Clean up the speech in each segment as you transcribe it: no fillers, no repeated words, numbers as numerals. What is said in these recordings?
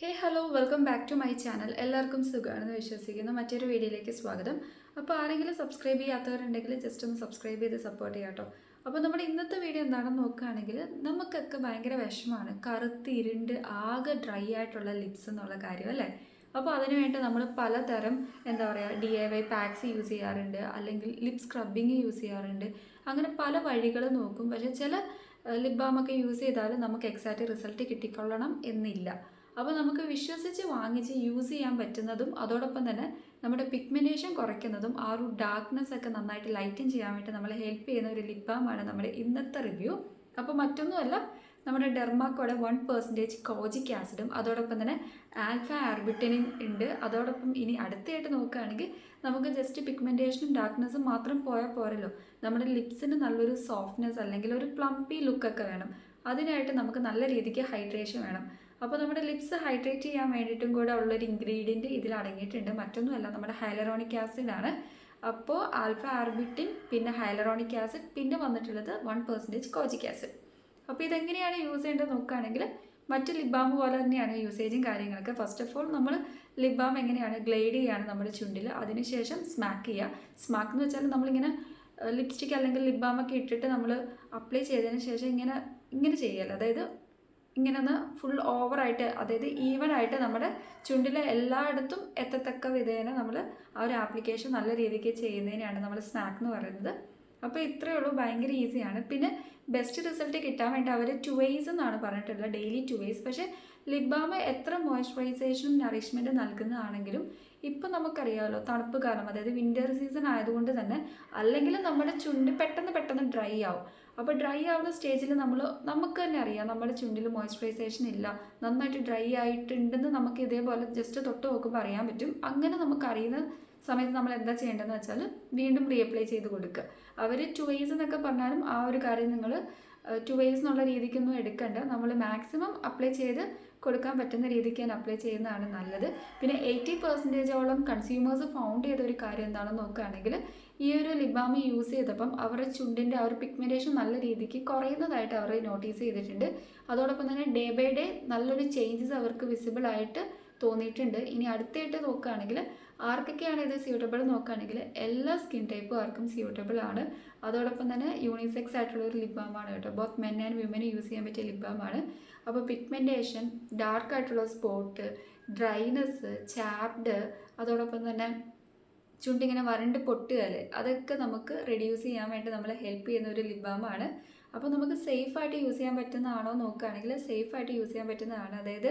Hey hello welcome back to my channel. എല്ലാവർക്കും സുഖമാണെന്ന് വിശ്വസിക്കുന്നു. മറ്റൊരു വീഡിയോയിലേക്ക് സ്വാഗതം. അപ്പോൾ ആരെങ്കിലും സബ്സ്ക്രൈബ് ചെയ്യാത്തവരുണ്ടെങ്കിൽ ജസ്റ്റ് ഒന്ന് സബ്സ്ക്രൈബ് ചെയ്ത് സപ്പോർട്ട് ചെയ്യാം കേട്ടോ. അപ്പോൾ നമ്മുടെ ഇന്നത്തെ വീഡിയോ എന്താണെന്ന് നോക്കുകയാണെങ്കിൽ നമുക്കൊക്കെ ഭയങ്കര വിഷമമാണ് കറുത്ത് ഇരുണ്ട് ആകെ ഡ്രൈ ആയിട്ടുള്ള ലിപ്സ് എന്നുള്ള കാര്യം അല്ലേ. അപ്പോൾ അതിനുവേണ്ടി നമ്മൾ പലതരം എന്താ പറയുക DIY പാക്സ് യൂസ് ചെയ്യാറുണ്ട്, അല്ലെങ്കിൽ ലിപ് സ്ക്രബിങ് യൂസ് ചെയ്യാറുണ്ട്. അങ്ങനെ പല വഴികൾ നോക്കും. പക്ഷേ ചില ലിപ് ബാമൊക്കെ യൂസ് ചെയ്താൽ നമുക്ക് എക്സാക്റ്റ് റിസൾട്ട് കിട്ടിക്കൊള്ളണം എന്നില്ല. അപ്പോൾ നമുക്ക് വിശ്വസിച്ച് വാങ്ങിച്ച് യൂസ് ചെയ്യാൻ പറ്റുന്നതും അതോടൊപ്പം തന്നെ നമ്മുടെ പിഗ്മെൻറ്റേഷൻ കുറയ്ക്കുന്നതും ആ ഒരു ഡാർക്ക്നെസ് ഒക്കെ നന്നായിട്ട് ലൈറ്റൻ ചെയ്യാൻ വേണ്ടി നമ്മളെ ഹെൽപ്പ് ചെയ്യുന്ന ഒരു ലിപ് ബാമാണ് നമ്മുടെ ഇന്നത്തെ റിവ്യൂ. അപ്പോൾ മറ്റൊന്നുമല്ല, നമ്മുടെ ഡെർമാക്കോടെ 1% കോജിക് ആസിഡും അതോടൊപ്പം തന്നെ ആൽഫ ആർബിറ്റനിൻ ഉണ്ട്. അതോടൊപ്പം ഇനി അടുത്തായിട്ട് നോക്കുകയാണെങ്കിൽ നമുക്ക് ജസ്റ്റ് പിഗ്മെൻറ്റേഷനും ഡാർക്ക്നെസ്സും മാത്രം പോയാൽ പോരല്ലോ, നമ്മുടെ ലിപ്സിന് നല്ലൊരു സോഫ്റ്റ്നെസ് അല്ലെങ്കിൽ ഒരു പ്ലംപി ലുക്കൊക്കെ വേണം. അതിനായിട്ട് നമുക്ക് നല്ല രീതിക്ക് ഹൈഡ്രേഷൻ വേണം. അപ്പോൾ നമ്മുടെ ലിപ്സ് ഹൈഡ്രേറ്റ് ചെയ്യാൻ വേണ്ടിയിട്ടും കൂടെ ഉള്ളൊരു ഇൻഗ്രീഡിയൻറ്റ് ഇതിൽ അടങ്ങിയിട്ടുണ്ട്. മറ്റൊന്നുമല്ല, നമ്മുടെ ഹൈലറോണിക് ആസിഡാണ്. അപ്പോൾ ആൽഫ ആർബിറ്റിൻ, പിന്നെ ഹൈലറോണിക് ആസിഡ്, പിന്നെ വന്നിട്ടുള്ളത് 1% കോജിക് ആസിഡ്. അപ്പോൾ ഇതെങ്ങനെയാണ് യൂസ് ചെയ്യേണ്ടത് നോക്കുകയാണെങ്കിൽ മറ്റ് ലിപ് ബാം പോലെ തന്നെയാണ് യൂസേജും കാര്യങ്ങളൊക്കെ. ഫസ്റ്റ് ഓഫ് ഓൾ നമ്മൾ ലിപ് ബാം എങ്ങനെയാണ് ഗ്ലൈഡ് ചെയ്യുകയാണ് നമ്മുടെ ചുണ്ടിൽ, അതിനുശേഷം സ്മാക്ക് ചെയ്യുക. സ്മാക്ക് എന്ന് വെച്ചാൽ നമ്മളിങ്ങനെ ലിപ്സ്റ്റിക് അല്ലെങ്കിൽ ലിപ് ബാമൊക്കെ ഇട്ടിട്ട് നമ്മൾ അപ്ലൈ ചെയ്തതിന് ശേഷം ഇങ്ങനെ ഇങ്ങനെ ചെയ്യല്ല, അതായത് ഇങ്ങനെ ഒന്ന് ഫുൾ ഓവറായിട്ട്, അതായത് ഈവൺ ആയിട്ട് നമ്മുടെ ചുണ്ടിലെ എല്ലായിടത്തും എത്തത്തക്ക വിധേന നമ്മൾ ആ ഒരു ആപ്ലിക്കേഷൻ നല്ല രീതിക്ക് ചെയ്യുന്നതിനാണ് നമ്മൾ സ്നാക്ക് എന്ന് പറയുന്നത്. അപ്പോൾ ഇത്രയേ ഉള്ളൂ, ഭയങ്കര ഈസിയാണ്. പിന്നെ ബെസ്റ്റ് റിസൾട്ട് കിട്ടാൻ വേണ്ടി അവർ 2 ways എന്നാണ് പറഞ്ഞിട്ടുള്ളത്, ഡെയിലി 2 ways. പക്ഷേ ലിപ് ബാം എത്ര മോയ്സ്ചറൈസേഷനും നറിഷ്മെൻറ്റ് നൽകുന്നതാണെങ്കിലും ഇപ്പം നമുക്കറിയാമല്ലോ തണുപ്പ് കാലം, അതായത് വിൻ്റർ സീസൺ ആയതുകൊണ്ട് തന്നെ അല്ലെങ്കിൽ നമ്മുടെ ചുണ്ട് പെട്ടെന്ന് ഡ്രൈ ആവും. അപ്പോൾ ഡ്രൈ ആവുന്ന സ്റ്റേജിൽ നമുക്ക് തന്നെ അറിയാം നമ്മുടെ ചുണ്ടിൽ മോയ്സ്ചറൈസേഷൻ ഇല്ല, നന്നായിട്ട് ഡ്രൈ ആയിട്ടുണ്ടെന്ന് നമുക്ക് ഇതേപോലെ ജസ്റ്റ് തൊട്ട് നോക്കുമ്പോൾ അറിയാൻ പറ്റും. അങ്ങനെ നമുക്ക് അറിയുന്ന സമയത്ത് നമ്മൾ എന്താ ചെയ്യേണ്ടതെന്ന് വെച്ചാൽ വീണ്ടും റീഅപ്ലൈ ചെയ്ത് കൊടുക്കുക. അവർ 2 ways എന്നൊക്കെ പറഞ്ഞാലും ആ ഒരു കാര്യം നിങ്ങൾ 2 ways എന്നുള്ള രീതിക്കൊന്നും എടുക്കണ്ട. നമ്മൾ മാക്സിമം അപ്ലൈ ചെയ്ത് കൊടുക്കാൻ പറ്റുന്ന രീതിക്ക് തന്നെ അപ്ലൈ ചെയ്യുന്നതാണ് നല്ലത്. പിന്നെ 80%ഓളം കൺസ്യൂമേഴ്സ് ഫൗണ്ട് ചെയ്ത ഒരു കാര്യം എന്താണെന്ന് നോക്കുകയാണെങ്കിൽ ഈ ഒരു ലിപ് ബാം യൂസ് ചെയ്തപ്പം അവരുടെ ചുണ്ടിൻ്റെ ആ ഒരു പിഗ്മെൻറ്റേഷൻ നല്ല രീതിക്ക് കുറയുന്നതായിട്ട് അവർ നോട്ടീസ് ചെയ്തിട്ടുണ്ട്. അതോടൊപ്പം തന്നെ ഡേ ബൈ ഡേ നല്ലൊരു ചേഞ്ചസ് അവർക്ക് വിസിബിൾ ആയിട്ട് തോന്നിയിട്ടുണ്ട്. ഇനി അടുത്തായിട്ട് നോക്കുകയാണെങ്കിൽ ആർക്കൊക്കെയാണ് ഇത് സ്യൂട്ടബിൾ നോക്കുകയാണെങ്കിൽ എല്ലാ സ്കിൻ ടൈപ്പുകാർക്കും സ്യൂട്ടബിൾ ആണ്. അതോടൊപ്പം തന്നെ യൂണിസെക്സ് ആയിട്ടുള്ള ഒരു ലിപ് ബാമാണ് കേട്ടോ. Both men and women use ചെയ്യാൻ പറ്റിയ ലിപ് ബാമാണ്. അപ്പോൾ പിഗ്മെൻറ്റേഷൻ, ഡാർക്കായിട്ടുള്ള സ്പോട്ട്, ഡ്രൈനെസ്, ചാപ്ഡ്, അതോടൊപ്പം തന്നെ ചുണ്ടിങ്ങനെ വരണ്ട് പൊട്ടുകയല്ലേ, അതൊക്കെ നമുക്ക് റെഡ്യൂസ് ചെയ്യാൻ വേണ്ടി നമ്മളെ ഹെൽപ്പ് ചെയ്യുന്ന ഒരു ലിപ് ബാമാണ്. അപ്പോൾ നമുക്ക് സേഫായിട്ട് യൂസ് ചെയ്യാൻ പറ്റുന്നതാണോ നോക്കുകയാണെങ്കിൽ സേഫായിട്ട് യൂസ് ചെയ്യാൻ പറ്റുന്നതാണ്. അതായത്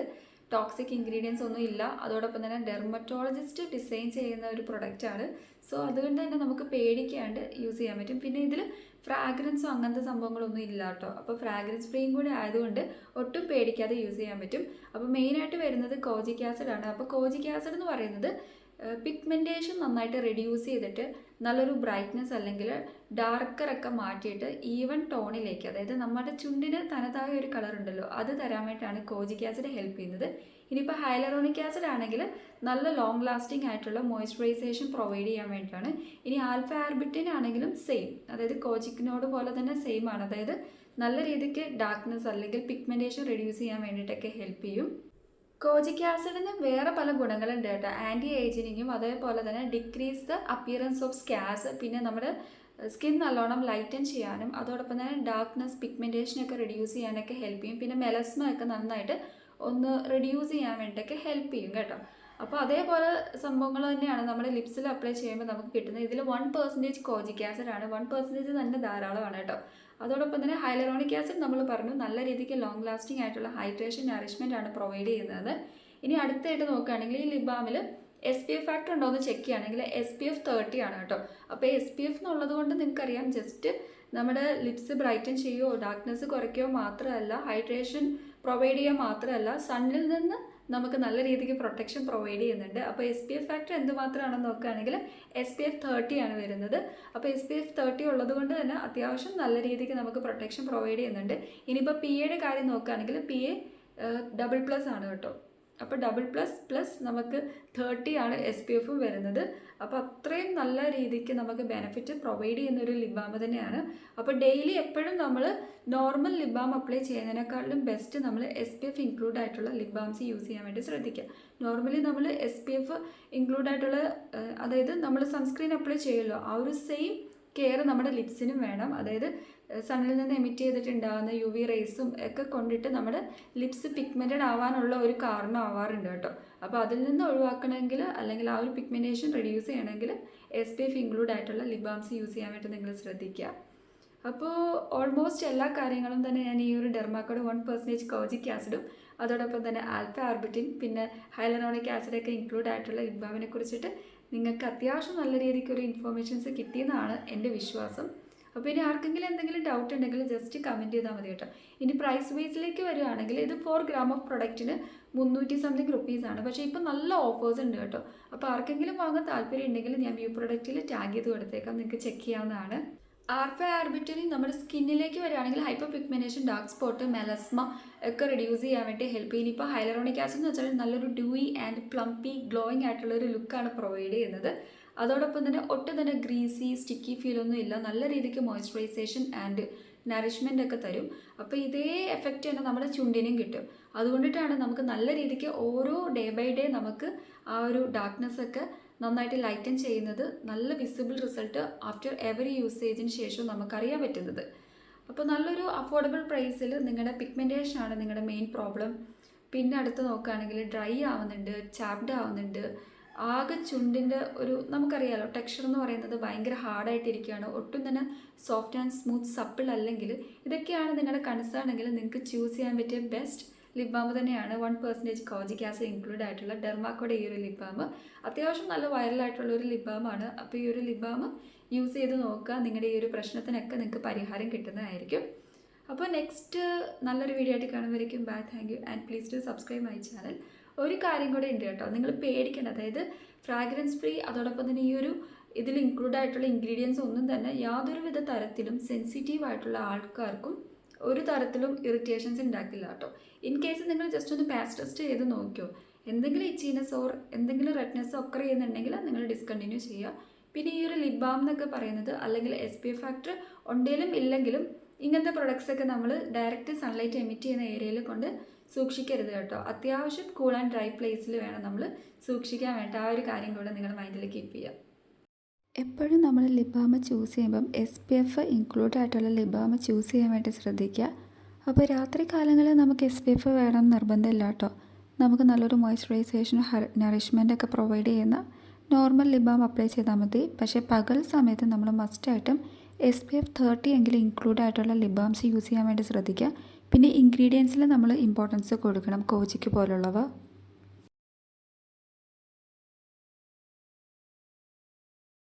ടോക്സിക് ഇൻഗ്രീഡിയൻസ് ഒന്നും ഇല്ല. അതോടൊപ്പം തന്നെ ഡെർമറ്റോളജിസ്റ്റ് ഡിസൈൻ ചെയ്യുന്ന ഒരു പ്രൊഡക്റ്റാണ്. സോ അതുകൊണ്ട് തന്നെ നമുക്ക് പേടിക്കാണ്ട് യൂസ് ചെയ്യാൻ പറ്റും. പിന്നെ ഇതിൽ ഫ്രാഗ്രൻസോ അങ്ങനത്തെ സംഭവങ്ങളൊന്നും ഇല്ല കേട്ടോ. അപ്പോൾ ഫ്രാഗ്രൻസ് ഫ്രീയും കൂടി ആയതുകൊണ്ട് ഒട്ടും പേടിക്കാതെ യൂസ് ചെയ്യാൻ പറ്റും. അപ്പോൾ മെയിനായിട്ട് വരുന്നത് കോജിക് ആസിഡ് ആണ്. അപ്പോൾ കോജിക് ആസിഡ് എന്ന് പറയുന്നത് പിഗ്മെൻറ്റേഷൻ നന്നായിട്ട് റെഡ്യൂസ് ചെയ്തിട്ട് നല്ലൊരു ബ്രൈറ്റ്നെസ് അല്ലെങ്കിൽ ഡാർക്കറൊക്കെ മാറ്റിയിട്ട് ഈവൻ ടോണിലേക്ക്, അതായത് നമ്മുടെ ചുണ്ടിന് തനതായ ഒരു കളർ ഉണ്ടല്ലോ അത് തരാൻ വേണ്ടിയിട്ടാണ് കോജിക് ആസിഡ് ഹെൽപ്പ് ചെയ്യുന്നത്. ഇനിയിപ്പോൾ ഹൈലറോണിക് ആസിഡ് ആണെങ്കിൽ നല്ല ലോങ് ലാസ്റ്റിംഗ് ആയിട്ടുള്ള മോയ്സ്ചറൈസേഷൻ പ്രൊവൈഡ് ചെയ്യാൻ വേണ്ടിയിട്ടാണ്. ഇനി ആൽഫ ആർബിറ്റിൻ ആണെങ്കിലും സെയിം, അതായത് കോജിക്കിനോട് പോലെ തന്നെ സെയിം ആണ്. അതായത് നല്ല രീതിക്ക് ഡാർക്ക്നെസ് അല്ലെങ്കിൽ പിഗ്മെൻറ്റേഷൻ റെഡ്യൂസ് ചെയ്യാൻ വേണ്ടിയിട്ടൊക്കെ ഹെൽപ്പ് ചെയ്യും. കോജിക് ആസിഡിന് വേറെ പല ഗുണങ്ങളുണ്ട് കേട്ടോ. ആൻറ്റി ഏജിനിങ്ങും അതേപോലെ തന്നെ decrease the appearance of scarce, പിന്നെ നമ്മുടെ സ്കിൻ നല്ലോണം ലൈറ്റൻ ചെയ്യാനും അതോടൊപ്പം തന്നെ ഡാർക്ക്നെസ് പിഗ്മെൻറ്റേഷനൊക്കെ റെഡ്യൂസ് ചെയ്യാനൊക്കെ ഹെൽപ്പ് ചെയ്യും. പിന്നെ മെലസ്മ ഒക്കെ നന്നായിട്ട് ഒന്ന് റെഡ്യൂസ് ചെയ്യാൻ വേണ്ടിയിട്ടൊക്കെ ഹെൽപ്പ് ചെയ്യും കേട്ടോ. അപ്പോൾ അതേപോലെ സംഭവങ്ങൾ തന്നെയാണ് നമ്മുടെ ലിപ്സിൽ അപ്ലൈ ചെയ്യുമ്പോൾ നമുക്ക് കിട്ടുന്നത്. ഇതിൽ 1% കോജിക് ആസിഡ് ആണ്. 1% തന്നെ ധാരാളമാണ് കേട്ടോ. അതോടൊപ്പം തന്നെ ഹൈലറോണിക് ആസിഡ് നമ്മൾ പറഞ്ഞു നല്ല രീതിക്ക് ലോങ് ലാസ്റ്റിംഗ് ആയിട്ടുള്ള ഹൈഡ്രേഷൻ നറിഷ്മെൻ്റ് ആണ് പ്രൊവൈഡ് ചെയ്യുന്നത്. ഇനി അടുത്തായിട്ട് നോക്കുകയാണെങ്കിൽ ഈ ലിപ് ബാമിൽ SPF ഫാക്ടർ ഉണ്ടോ എന്ന് ചെക്ക് ചെയ്യുകയാണെങ്കിൽ SPF 30 ആണ് കേട്ടോ. അപ്പോൾ SPF എന്നുള്ളത് കൊണ്ട് നിങ്ങൾക്കറിയാം ജസ്റ്റ് നമ്മുടെ ലിപ്സ് ബ്രൈറ്റൻ ചെയ്യുകയോ ഡാർക്ക്നെസ് കുറയ്ക്കുകയോ മാത്രമല്ല, ഹൈഡ്രേഷൻ പ്രൊവൈഡ് ചെയ്യുക മാത്രമല്ല, സണ്ണിൽ നിന്ന് നമുക്ക് നല്ല രീതിക്ക് പ്രൊട്ടക്ഷൻ പ്രൊവൈഡ് ചെയ്യുന്നുണ്ട്. അപ്പോൾ SPF ഫാക്ടർ എന്തുമാത്രമാണെന്ന് നോക്കുകയാണെങ്കിൽ SPF 30 ആണ് വരുന്നത്. അപ്പോൾ SPF 30 ഉള്ളത് കൊണ്ട് തന്നെ അത്യാവശ്യം നല്ല രീതിക്ക് നമുക്ക് പ്രൊട്ടക്ഷൻ പ്രൊവൈഡ് ചെയ്യുന്നുണ്ട്. ഇനിയിപ്പോൾ PAയുടെ കാര്യം നോക്കുകയാണെങ്കിൽ PA++ ആണ് കേട്ടോ. അപ്പോൾ AA++ നമുക്ക് 30 ആണ് SPF വരുന്നത്. അപ്പോൾ അത്രയും നല്ല രീതിക്ക് നമുക്ക് ബെനിഫിറ്റ് പ്രൊവൈഡ് ചെയ്യുന്ന ഒരു ലിപ് ബാം തന്നെയാണ്. അപ്പോൾ ഡെയിലി എപ്പോഴും നമ്മൾ നോർമൽ ലിപ് ബാം അപ്ലൈ ചെയ്യുന്നതിനേക്കാളും ബെസ്റ്റ് നമ്മൾ SPF ഇൻക്ലൂഡ് ആയിട്ടുള്ള ലിപ് ബാംസ് യൂസ് ചെയ്യാൻ വേണ്ടി ശ്രദ്ധിക്കുക. നോർമലി നമ്മൾ SPF ഇൻക്ലൂഡ് ആയിട്ടുള്ള അതായത് നമ്മൾ സൺസ്ക്രീൻ അപ്ലൈ ചെയ്യുമല്ലോ, ആ ഒരു സെയിം കെയർ നമ്മുടെ ലിപ്സിനും വേണം. അതായത് സണ്ണിൽ നിന്ന് എമിറ്റ് ചെയ്തിട്ടുണ്ടാകുന്ന UV റേസും ഒക്കെ കൊണ്ടിട്ട് നമ്മുടെ ലിപ്സ് പിഗ്മെൻറ്റഡ് ആവാനുള്ള ഒരു കാരണം ആവാറുണ്ട് കേട്ടോ. അപ്പോൾ അതിൽ നിന്ന് ഒഴിവാക്കണമെങ്കിൽ അല്ലെങ്കിൽ ആ ഒരു പിഗ്മെൻറ്റേഷൻ റെഡ്യൂസ് ചെയ്യണമെങ്കിൽ SPF ഇൻക്ലൂഡ് ആയിട്ടുള്ള ലിപ് ബാംസ് യൂസ് ചെയ്യാൻ വേണ്ടി നിങ്ങൾ ശ്രദ്ധിക്കുക. അപ്പോൾ ഓൾമോസ്റ്റ് എല്ലാ കാര്യങ്ങളും തന്നെ ഞാൻ ഈ ഒരു ഡെർമാക്കോഡ് 1% കോജിക് ആസിഡും അതോടൊപ്പം തന്നെ ആൽഫ ആർബിറ്റിൻ പിന്നെ ഹൈലറോണിക് ആസിഡൊക്കെ ഇൻക്ലൂഡ് ആയിട്ടുള്ള ലിപ് ബാമിനെ കുറിച്ചിട്ട് നിങ്ങൾക്ക് അത്യാവശ്യം നല്ല രീതിക്ക് ഒരു ഇൻഫോർമേഷൻസ് കിട്ടിയെന്നാണ് എൻ്റെ വിശ്വാസം. അപ്പോൾ ഇനി ആർക്കെങ്കിലും എന്തെങ്കിലും ഡൗട്ട് ഉണ്ടെങ്കിൽ ജസ്റ്റ് കമൻറ്റ് ചെയ്താൽ മതി കേട്ടോ. ഇനി പ്രൈസ് വൈസിലേക്ക് വരികയാണെങ്കിൽ ഇത് 4 ഗ്രാം ഓഫ് പ്രൊഡക്റ്റിന് 300 സംതിങ് റുപ്പീസാണ്. പക്ഷേ ഇപ്പോൾ നല്ല ഓഫേഴ്സ് ഉണ്ട് കേട്ടോ. അപ്പോൾ ആർക്കെങ്കിലും വാങ്ങാൻ താല്പര്യം ഉണ്ടെങ്കിൽ ഞാൻ വ്യൂ പ്രൊഡക്റ്റിൽ ടാഗ് ചെയ്ത് കൊടുത്തേക്കാം, നിങ്ങൾക്ക് ചെക്ക് ചെയ്യാവുന്നതാണ്. ആൽഫ ആർബിറ്റിന് നമ്മുടെ സ്കിന്നിലേക്ക് വരികയാണെങ്കിൽ hyper pigmentation, dark spot, melasma ഒക്കെ റിഡ്യൂസ് ചെയ്യാൻ വേണ്ടി ഹെൽപ്പ് ചെയ്യും. ഇപ്പോൾ ഹൈലറോണിക് ആസിഡ് എന്ന് വെച്ചാൽ നല്ലൊരു ഡ്യൂയി ആൻഡ് പ്ലംപി ഗ്ലോയിങ് ആയിട്ടുള്ള ഒരു ലുക്കാണ് പ്രൊവൈഡ് ചെയ്യുന്നത്. അതോടൊപ്പം തന്നെ ഒട്ടും തന്നെ ഗ്രീസി സ്റ്റിക്കി ഫീലൊന്നും ഇല്ല, നല്ല രീതിക്ക് മോയ്സ്ചറൈസേഷൻ ആൻഡ് നറിഷ്മെൻ്റ് ഒക്കെ തരും. അപ്പോൾ ഇതേ എഫക്റ്റ് തന്നെ നമ്മുടെ ചുണ്ടിനും കിട്ടും. അതുകൊണ്ടിട്ടാണ് നമുക്ക് നല്ല രീതിക്ക് ഓരോ ഡേ ബൈ ഡേ നമുക്ക് ആ ഒരു ഡാർക്ക്നെസ് ഒക്കെ നന്നായിട്ട് ലൈറ്റൻ ചെയ്യുന്നത്, നല്ല വിസിബിൾ റിസൾട്ട് ആഫ്റ്റർ എവറി യൂസേജിന് ശേഷവും നമുക്കറിയാൻ പറ്റുന്നത്. അപ്പോൾ നല്ലൊരു അഫോർഡബിൾ പ്രൈസിൽ നിങ്ങളുടെ പിഗ്മെൻറ്റേഷനാണ് നിങ്ങളുടെ മെയിൻ പ്രോബ്ലം. പിന്നെ അടുത്ത് നോക്കുകയാണെങ്കിൽ ഡ്രൈ ആവുന്നുണ്ട്, ചാപ്ഡ് ആവുന്നുണ്ട്, ആകെ ചുണ്ടിൻ്റെ ഒരു നമുക്കറിയാമല്ലോ ടെക്സ്ചർ എന്ന് പറയുന്നത് ഭയങ്കര ഹാർഡായിട്ടിരിക്കുകയാണ്, ഒട്ടും തന്നെ സോഫ്റ്റ് ആൻഡ് സ്മൂത്ത് സപ്പിൾ അല്ലെങ്കിൽ ഇതൊക്കെയാണ് നിങ്ങളുടെ കൺസേൺ എങ്കിൽ നിങ്ങൾക്ക് ചൂസ് ചെയ്യാൻ പറ്റിയ ബെസ്റ്റ് ലിപ് ബാം തന്നെയാണ് 1% കോജിക് ആസിഡ് ഇൻക്ലൂഡ് ആയിട്ടുള്ള ഡെർമാക്കോയുടെ ഈ ഒരു ലിപ് ബാം. അത്യാവശ്യം നല്ല വൈറലായിട്ടുള്ള ഒരു ലിപ് ബാമാണ്. അപ്പോൾ ഈ ഒരു ലിപ് ബാം യൂസ് ചെയ്ത് നോക്കുക, നിങ്ങളുടെ ഈ ഒരു പ്രശ്നത്തിനൊക്കെ നിങ്ങൾക്ക് പരിഹാരം കിട്ടുന്നതായിരിക്കും. അപ്പോൾ നെക്സ്റ്റ് നല്ലൊരു വീഡിയോ ആയിട്ട് കാണുമ്പോഴേക്കും bye, thank you and please to subscribe my channel. ഒരു കാര്യം കൂടെ ഉണ്ട് കേട്ടോ, നിങ്ങൾ പേടിക്കേണ്ട, അതായത് ഫ്രാഗ്രൻസ് ഫ്രീ അതോടൊപ്പം തന്നെ ഈ ഒരു ഇതിൽ ഇൻക്ലൂഡ് ആയിട്ടുള്ള ഇൻഗ്രീഡിയൻസ് ഒന്നും തന്നെ യാതൊരുവിധ തരത്തിലും സെൻസിറ്റീവ് ആയിട്ടുള്ള ആൾക്കാർക്കും ഒരു തരത്തിലും ഇറിറ്റേഷൻസ് ഉണ്ടാക്കില്ല കേട്ടോ. ഇൻ കേസ് നിങ്ങൾ ജസ്റ്റ് ഒന്ന് പാച്ച് ടെസ്റ്റ് ചെയ്ത് നോക്കിയോ, എന്തെങ്കിലും ഇച്ചീനെസ് ഓർ എന്തെങ്കിലും റെഡ്നെസ് ഒക്കെ ചെയ്യുന്നുണ്ടെങ്കിൽ നിങ്ങൾ ഡിസ്കണ്ടിന്യൂ ചെയ്യുക. പിന്നെ ഈ ഒരു ലിപ് ബാം എന്നൊക്കെ പറയുന്നത് അല്ലെങ്കിൽ SPF ഫാക്ടർ ഉണ്ടെങ്കിലും ഇല്ലെങ്കിലും ഇങ്ങനത്തെ പ്രൊഡക്ട്സ് ഒക്കെ നമ്മൾ ഡയറക്റ്റ് സൺലൈറ്റ് എമിറ്റ് ചെയ്യുന്ന ഏരിയയിൽ കൊണ്ട് സൂക്ഷിക്കരുത് കേട്ടോ. അത്യാവശ്യം കൂൾ ആൻഡ് ഡ്രൈ പ്ലേസിൽ വേണം നമ്മൾ സൂക്ഷിക്കാൻ വേണ്ട. ആ ഒരു കാര്യം കൂടെ നിങ്ങൾ മൈൻഡിൽ കീപ്പ് ചെയ്യുക. എപ്പോഴും നമ്മൾ ലിപ് ബാം ചൂസ് ചെയ്യുമ്പം SPF ഇൻക്ലൂഡ് ആയിട്ടുള്ള ലിപ് ബാം ചൂസ് ചെയ്യാൻ വേണ്ടി ശ്രദ്ധിക്കുക. അപ്പോൾ രാത്രി കാലങ്ങളിൽ നമുക്ക് SPF വേണം നിർബന്ധമില്ല കേട്ടോ. നമുക്ക് നല്ലൊരു മോയ്സ്ചറൈസേഷനും നറിഷ്മെൻ്റ് ഒക്കെ പ്രൊവൈഡ് ചെയ്യുന്ന നോർമൽ ലിപ് ബാം അപ്ലൈ ചെയ്താൽ മതി. പക്ഷേ പകൽ സമയത്ത് നമ്മൾ മസ്റ്റായിട്ടും SPF 30 എങ്കിലും ഇൻക്ലൂഡ് ആയിട്ടുള്ള ലിപ് ബാംസ് യൂസ് ചെയ്യാൻ വേണ്ടി ശ്രദ്ധിക്കുക. പിന്നെ ഇൻഗ്രീഡിയൻസിൽ നമ്മൾ ഇമ്പോർട്ടൻസ് കൊടുക്കണം, കോജിക്ക് പോലുള്ളവ.